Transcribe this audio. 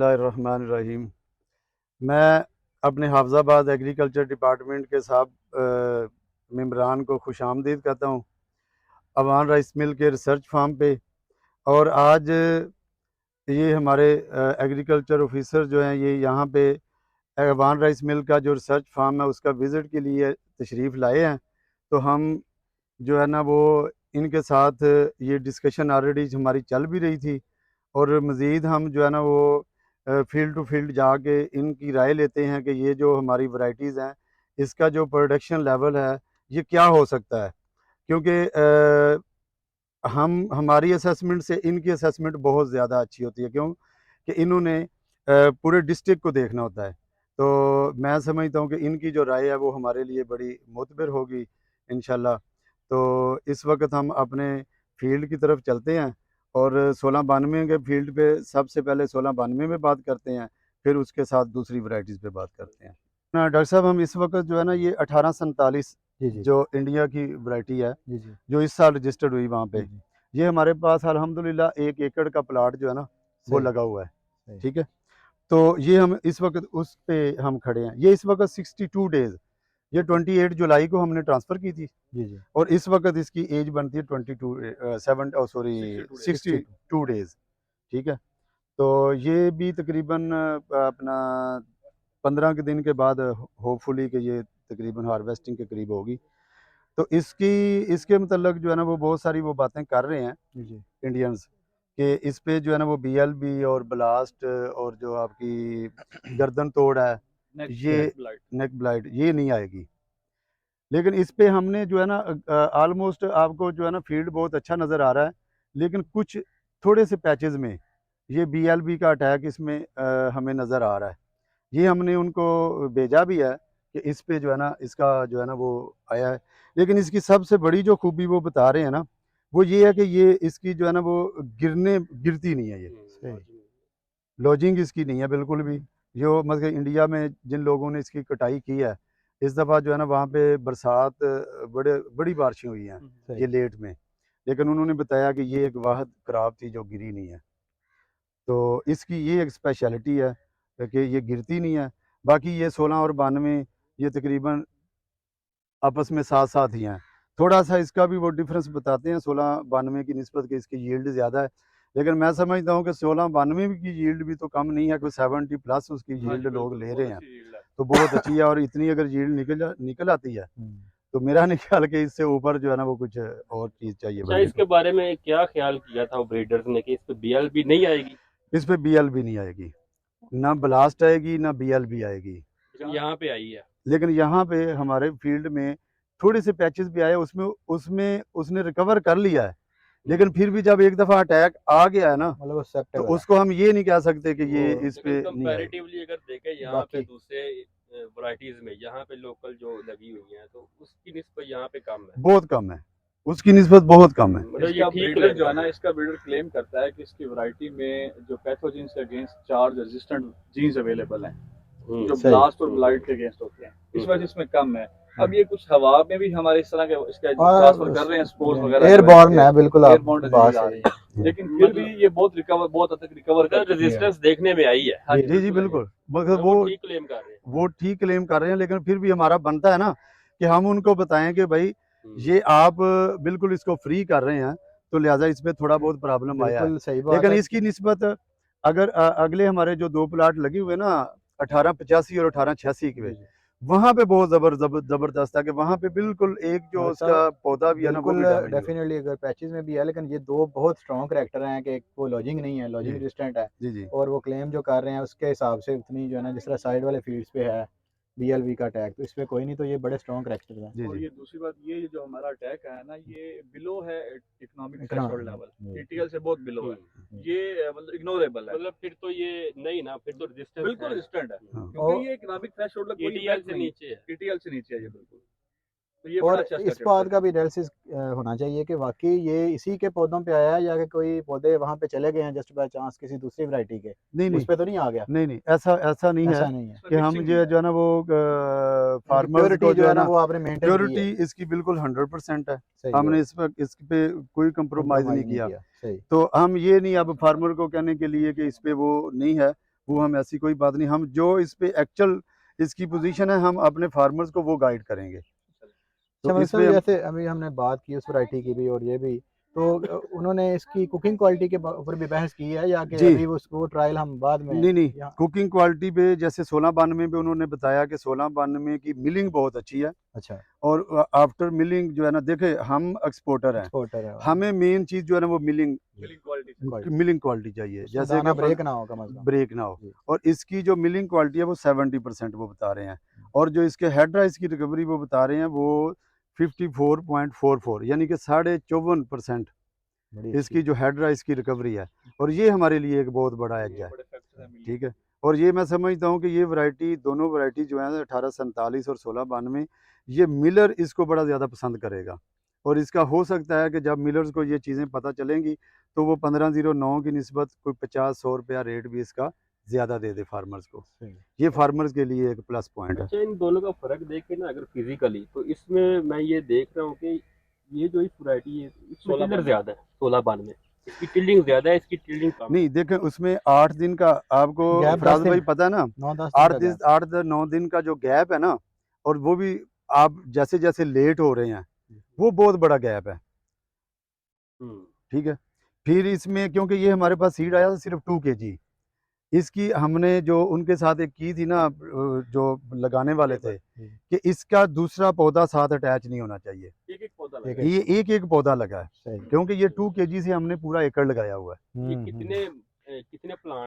बिस्मिल्लाहिर्रहमानिर्रहीम। मैं अपने हाफ़िज़ाबाद एग्रीकल्चर डिपार्टमेंट के मेंबरान को खुशामदीद कहता हूँ अवान राइस मिल के रिसर्च फार्म पे। और आज ये हमारे एग्रीकल्चर ऑफिसर जो हैं ये यहाँ पे अवान राइस मिल का जो रिसर्च फार्म है उसका विज़िट के लिए तशरीफ़ लाए हैं। तो हम जो है ना वो इनके साथ ये डिस्कशन ऑलरेडी हमारी चल भी रही थी, और मज़ीद हम जो है ना वो फ़ील्ड टू फ़ील्ड जाके इनकी राय लेते हैं कि ये जो हमारी वैराइटीज़ हैं, इसका जो प्रोडक्शन लेवल है, ये क्या हो सकता है। क्योंकि हम हमारी असेसमेंट से इनकी असेसमेंट बहुत ज़्यादा अच्छी होती है, क्यों कि इन्होंने पूरे डिस्ट्रिक्ट को देखना होता है। तो मैं समझता हूँ कि इनकी जो राय है वो हमारे लिए बड़ी मोतबर होगी इंशाल्लाह। तो इस वक्त हम अपने फील्ड की तरफ चलते हैं और 1692 के फील्ड पे सबसे पहले 1692 में बात करते हैं, फिर उसके साथ दूसरी वैराइटीज़ पे बात करते हैं ना। डॉक्टर साहब, हम इस वक्त जो है ना ये 1847 जी जी जो इंडिया की वैरायटी है, जी जी जो इस साल रजिस्टर्ड हुई वहाँ पे, जी जी ये हमारे पास अल्हम्दुलिल्लाह 1 एकड़ का प्लाट जो है ना वो सही लगा हुआ है। सही ठीक है। तो ये हम इस वक्त उस पे हम खड़े हैं। ये इस वक्त 62 डेज़, ये 28 जुलाई को हमने ट्रांसफ़र की थी, जी जी और इस वक्त इसकी एज बनती है 62 62 डेज़। ठीक है। तो ये भी तकरीबन अपना 15 के दिन के बाद होपफुली कि ये तकरीबन हार्वेस्टिंग के करीब होगी। तो इसके मतलब जो है ना वो बहुत सारी वो बातें कर रहे हैं जी जी इंडियंस, कि इस पे जो है ना वो बीएलबी और ब्लास्ट और जो आपकी गर्दन तोड़ है, ये नेक ब्लाइट ये नहीं आएगी। लेकिन इस पे हमने जो है ना ऑलमोस्ट आपको जो है ना फील्ड बहुत अच्छा नज़र आ रहा है, लेकिन कुछ थोड़े से पैचेस में ये बीएलबी का अटैक इसमें हमें नज़र आ रहा है। ये हमने उनको भेजा भी है कि इस पे जो है ना इसका जो है ना वो आया है। लेकिन इसकी सबसे बड़ी जो खूबी वो बता रहे हैं ना, वो ये है कि ये इसकी जो है ना वो गिरती नहीं है ये। सही लॉजिंग इसकी नहीं है बिल्कुल भी। जो मतलब इंडिया में जिन लोगों ने इसकी कटाई की है, इस दफ़ा जो है ना वहाँ पे बरसात बड़ी बारिशें हुई हैं सही ये लेट में। लेकिन उन्होंने बताया कि ये एक वाहद क्रॉप थी जो गिरी नहीं है। तो इसकी ये एक स्पेशलिटी है कि ये गिरती नहीं है। बाकी ये 16 और 92 ये तकरीबन आपस में साथ-साथ ही हैं। थोड़ा-सा इसका भी वो डिफ़रेंस बताते हैं 16-92 की निस्बत कि इसकी यील्ड ज़्यादा है। लेकिन मैं समझता हूँ कि 16-92 की यील्ड भी तो कम नहीं है, कोई 70 प्लस उसकी यील्ड लोग ले रहे हैं। तो बहुत अच्छी है, और इतनी अगर यील्ड निकल आती है, तो मेरा नहीं ख्याल कि इससे ऊपर जो है ना वो कुछ और चीज़ चाहिए अच्छा, बंदे इसके को। बारे में क्या ख्याल किया था ब्रीडर्स ने कि इस पे बीएलबी नहीं आएगी? इस पे बीएलबी नहीं आएगी, ना ब्लास्ट आएगी, ना बीएलबी आएगी। लेकिन यहाँ पे आई है। लेकिन यहाँ पे हमारे फील्ड में थोड़े से पैचेस भी आए, उसमें उसमें उसने रिकवर कर लिया है। लेकिन फिर भी जब एक दफ़ा अटैक आ गया है ना, मतलब वो तो एक्सेप्टेबल है उसको हम ये नहीं कह सकते कि ये वो इस पे लेकिन नहीं आएगी। कंपैरेटिवली अगर देखें यहाँ पे बाकी दूसरे वैरायटीज में, यहाँ पे लोकल जो लगी हुई हैं तो उसकी निस्बत यहाँ पे कम है। बहुत कम है, उसकी निस्बत बहुत कम है। मतलब ये इसका ठीक ब्रीडर क्लेम जो है कर ना, रहे हैं। इसका ब्रीडर क्लेम करता है कि इसकी वैरायटी में जो पैथोजिन से against charge resistant genes available हैं, जो सही ब्लास्ट और ब्लाइट के अगेंस्ट होते हैं, इस वजह से इसमें कम है। अब ये कुछ हवा में भी हमारे इस तरह के इसका ट्रांसफर कर रहे हैं, स्पोर्स वगैरह एयरबॉर्न है बिल्कुल आप एयरबॉर्न बात डिजीज आ रही सही है, लेकिन फिर भी ये बहुत हद तक रिकवर कर चुकी है। रेजिस्टेंस देखने में आई है। हाँ जी जी, जी, बिल्कुल है। बिल्कुल। मगर वो ठीक क्लेम कर रहे हैं। वो ठीक क्लेम कर रहे हैं, लेकिन फिर भी हमारा बनता है ना कि हम उनको बताएँ कि भई हम्म। ये आप बिल्कुल इसको फ्री कर रहे हैं, तो लिहाज़ा इसमें थोड़ा बहुत प्रॉब्लम आया है। बिल्कुल सही बात लेकिन है इसकी निस्बत अगर अगले हमारे जो 2 प्लाट लगे हुए ना 1885 और 1886 के, जी जी वहाँ पे बहुत ज़बरदस्त है कि वहाँ पे बिल्कुल एक जो डॉक्टर उसका साहब पौधा भी है ना वो बिल्कुल भी डैमेज हुआ। डेफिनेटली अगर पैचेस में भी है, लेकिन ये दो बहुत स्ट्रॉन्ग करैक्टर हैं कि एक वो लॉजिंग नहीं है, लॉजिंग जी, रेजिस्टेंट है, जी, जी। और वो क्लेम जो कर रहे हैं उसके हिसाब से उतनी जो है ना जिस तरह साइड वाले फील्ड्स पे है बीएलवी का अटैक, तो इस पे कोई नहीं, तो ये बड़े स्ट्रॉन्ग करैक्टर हैं जी, और जी। ये दूसरी बात, ये जो हमारा अटैक है ना, ये बिलो है economic threshold level, economic TTL से बहुत बिलो है। ये मतलब इग्नोरेबल है, मतलब फिर तो ये नहीं ना, फिर तो रेजिस्टेंस बिल्कुल है। रेजिस्टेंट है, हाँ। क्योंकि ये इकोनॉमिक थ्रेशोल्ड का कोई ईटीएल इफेक्ट से नहीं है, नीचे है। टीटीएल से नीचे है ये बिल्कुल। तो ये बड़ा और अच्छा इस स्ट्रक्चर बात है। का भी एनालिसिस होना चाहिए कि वाकई ये इसी के पौधों पे आया है या कि कोई पौधे वहाँ पे चले गए हैं जस्ट बाय चांस किसी दूसरी वैरायटी के, नहीं, उस नहीं। पे तो नहीं आ गया, नहीं, नहीं, ऐसा नहीं है ऐसा नहीं है, इसमें कि हम मिक्सिंग नहीं ये है। जो है ना वो यानी कि फार्मर्स प्योरिटी को जो जो है है ना ना वो आपने मेंटेन की प्योरिटी है। इसकी बिल्कुल 100% है। सही हमने बात, इस पे कोई कंप्रोमाइज़ नहीं कंप्रोमाइज़ नहीं किया। किया, सही तो हम ये नहीं अब फार्मर को कहने के लिए कि इस पे वो नहीं है, वो हम ऐसी कोई बात नहीं, हम जो इस पे एक्चुअल इसकी पोजीशन है हम अपने फार्मर्स को वो गाइड करेंगे। अच्छा तो इस मतलब पे हम जैसे अभी हमने बात की उस वैरायटी की भी और ये भी, तो उन्होंने इसकी कुकिंग क्वालिटी के ऊपर भी बहस की है या कि जी। अभी वो ट्रायल हम बाद में नहीं यहाँ? कुकिंग क्वालिटी पे जैसे 1692 पे उन्होंने बताया कि 1692 की मिलिंग बहुत अच्छी है, अच्छा, और आफ्टर मिलिंग जो है ना, देखे हम एक्सपोर्टर हैं, एक्सपोर्टर है हमें मेन चीज़ जो है ना वो milling milk quality quality, milling quality चाहिए, उसमें जैसे दाना कि ब्रेक ना हो कम अज कम। ब्रेक ना हो। जी। और इसकी जो मिलिंग क्वालिटी है वो 70% वो बता रहे हैं, और जो इसके हेड राइस की रिकवरी वो बता रहे हैं वो 54.44 यानी कि 54.5% बड़ी अच्छी। इसकी जो हेड राइस की रिकवरी है, और ये हमारे लिए एक बहुत बड़ा एज है। बड़े फैक्टर है मिल्क। ठीक है, और ये मैं समझता हूँ कि ये वैरायटी, दोनों वैरायटी जो है 1847 और 1692, ये मिलर इसको बड़ा ज़्यादा पसंद करेगा, और इसका हो सकता है कि जब मिलर्स को ये चीज़ें पता चलेंगी तो वो 1509 की निस्बत कोई 50-100 रुपया रेट भी इसका ज़्यादा दे दे फार्मर्स को। सही। ये फार्मर्स के लिए एक प्लस पॉइंट है। अच्छा, इन दोनों का फर्क देखे ना अगर फिजिकली, तो इसमें मैं ये देख रहा हूँ कि ये जो इस वैरायटी है इसमें 16 टिलर ज्यादा है, 1692 में इसकी टिल्डिंग ज्यादा है, इसकी टिल्डिंग कम है। नहीं देखें, उसमें 8 दिन का आपको गैप 10 फराज दिन, भाई पता है ना, 9-10 दिन 8 का दिन गैप। 8-9 दिन का जो गैप है ना, और वो भी आप जैसे जैसे लेट हो रहे हैं वो बहुत बड़ा गैप है। हम्म, ठीक है, फिर इसमें क्योंकि ये हमारे पास सीड आया था सिर्फ 2 kg, इसकी हमने जो उनके साथ एक की थी ना, जो लगाने वाले थे, कि इसका दूसरा पौधा साथ अटैच नहीं होना चाहिए, एक एक पौधा एक लगा एक। है। ये एक एक पौधा लगा है, सही। क्योंकि ये 2 kg से हमने पूरा एकड़ लगाया हुआ है। ये हम्म। कितने कितने प्लांट